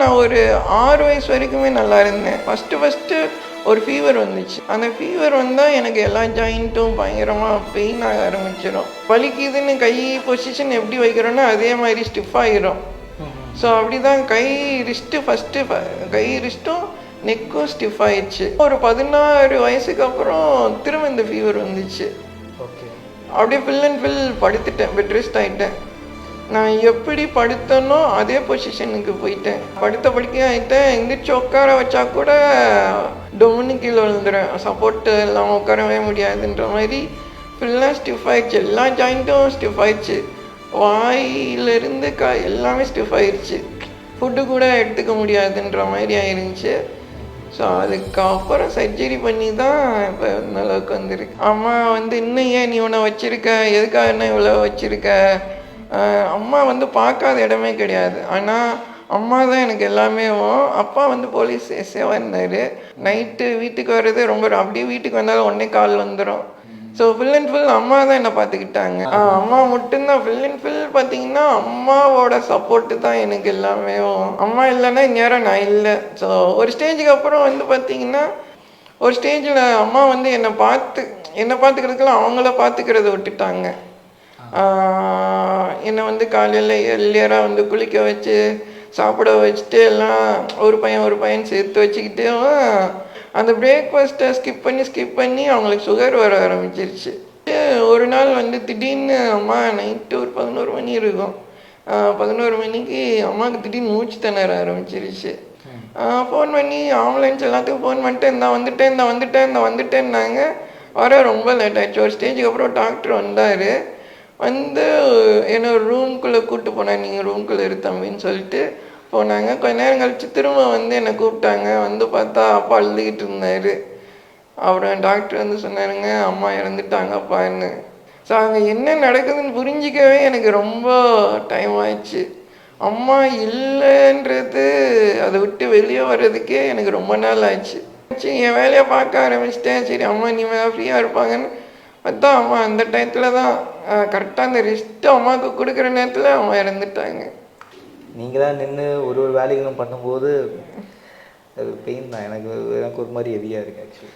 நான் ஒரு 6 வயசு வரைக்குமே நல்லா இருந்தேன். ஃபஸ்ட்டு ஒரு ஃபீவர் வந்துச்சு. அந்த ஃபீவர் வந்தால் எனக்கு எல்லா ஜாயிண்ட்டும் பயங்கரமாக பெயின் ஆக ஆரம்பிச்சிடும். வலிக்குதுன்னு கை பொசிஷன் எப்படி வைக்கிறோன்னா அதே மாதிரி ஸ்டிஃப் ஆகிரும். ஸோ அப்படி தான் கை ரிஸ்ட்டும் நெக்கும் ஸ்டிஃப் ஆயிடுச்சு. ஒரு 16 வயசுக்கு அப்புறம் திரும்ப இந்த ஃபீவர் வந்துச்சு. அப்படியே ஃபுல் அண்ட் ஃபுல் படுத்துட்டேன், பெட் ரெஸ்ட் ஆகிட்டேன். நான் எப்படி படுத்தனோ அதே பொசிஷனுக்கு போயிட்டேன். படுக்கையே ஆகிட்டேன். எந்திரிச்சு உட்கார வச்சா கூட டொம்முன்னு கீழே விழுந்துடும். சப்போர்ட்டு இல்லாமல் உட்காரவே முடியாதுன்ற மாதிரி ஃபுல்லாக ஸ்டிஃப் ஆயிடுச்சு. எல்லா ஜாயிண்ட்டும் ஸ்டிஃப் ஆயிடுச்சு. வாயிலிருந்து எல்லாமே ஸ்டிஃப் ஆயிடுச்சு. ஃபுட்டு கூட எடுத்துக்க முடியாதுன்ற மாதிரி ஆயிருந்துச்சு. ஸோ அதுக்கப்புறம் சர்ஜரி பண்ணி தான் இப்போ இந்த அளவுக்கு வந்துருக்கு. அம்மா இன்னும் ஏன் நீ உன்னை வச்சுருக்க, எதுக்காக என்ன இவ்வளோ வச்சுருக்க. அம்மா பார்க்காத இடமே கிடையாது. ஆனால் அம்மா தான் எனக்கு எல்லாமே. அப்பா போலீஸ் எஸ்ஏவாக இருந்தார். நைட்டு வீட்டுக்கு வர்றது ரொம்ப அப்படியே வீட்டுக்கு வந்தாலும் உடனே கால் வந்துடும். ஸோ ஃபுல் அண்ட் ஃபுல் அம்மா தான் என்னை பார்த்துக்கிட்டாங்க. அம்மா மட்டும்தான் ஃபுல் அண்ட் ஃபுல் பார்த்தீங்கன்னா அம்மாவோட சப்போர்ட்டு தான் எனக்கு எல்லாமே. அம்மா இல்லைன்னா இந்நேரம் நான் இல்லை. ஸோ ஒரு ஸ்டேஜுக்கு அப்புறம் பார்த்தீங்கன்னா ஒரு ஸ்டேஜில் அம்மா என்னை பார்த்துக்கிறதுக்கெல்லாம் அவங்கள பார்த்துக்கிறத விட்டுட்டாங்க. என்னை காலையில் எர்லியராக குளிக்க வச்சு சாப்பிட வச்சுட்டு எல்லாம் ஒரு பையன் சேர்த்து வச்சுக்கிட்டு அந்த பிரேக்ஃபாஸ்ட்டை ஸ்கிப் பண்ணி அவங்களுக்கு சுகர் வர ஆரம்பிச்சிருச்சு. ஒரு நாள் திடீர்னு அம்மா நைட்டு ஒரு 11 மணி இருக்கும். 11 மணிக்கு அம்மாவுக்கு திடீர்னு மூச்சு திணற ஆரம்பிச்சிருச்சு. ஃபோன் பண்ணி ஆம்புலன்ஸ் எல்லாத்துக்கும் ஃபோன் பண்ணிட்டு இந்த வந்துட்டேன்னாங்க. வர ரொம்ப லேட் ஆகிடுச்சு. ஒரு ஸ்டேஜுக்கு அப்புறம் டாக்டர் வந்தார். என்னை ஒரு ரூம்குள்ளே கூப்பிட்டு போனேன். நீங்கள் ரூம்குள்ளே இரு தம்பின்னு சொல்லிட்டு போனாங்க. கொஞ்ச நேரம் கழிச்சு திரும்ப என்னை கூப்பிட்டாங்க. பார்த்தா அப்பா அழுதுகிட்டு இருந்தார். அப்புறம் டாக்டர் சொன்னாருங்க, அம்மா இறந்துட்டாங்கப்பான்னு. ஸோ அங்கே என்ன நடக்குதுன்னு புரிஞ்சிக்கவே எனக்கு ரொம்ப டைம் ஆயிடுச்சு. அம்மா இல்லைன்றது அதை விட்டு வெளியே வர்றதுக்கே எனக்கு ரொம்ப நாள் ஆயிடுச்சு. என் வேலையை பார்க்க ஆரம்பிச்சிட்டேன். சரி அம்மா இனிமேல் ஃப்ரீயாக இருப்பாங்கன்னு பார்த்தா அம்மா அந்த டயத்தில் தான் கரெக்டாக அந்த ரெஸ்ட்டு அம்மாவுக்கு கொடுக்குற நேரத்தில் அம்மா இறந்துட்டாங்க. நீங்கள் தான் நின்று ஒரு வேலைகளும் பண்ணும்போது அது பெயின் தான். எனக்கு ஒரு மாதிரி ஹெவியாக இருக்குது ஆக்சுவலி.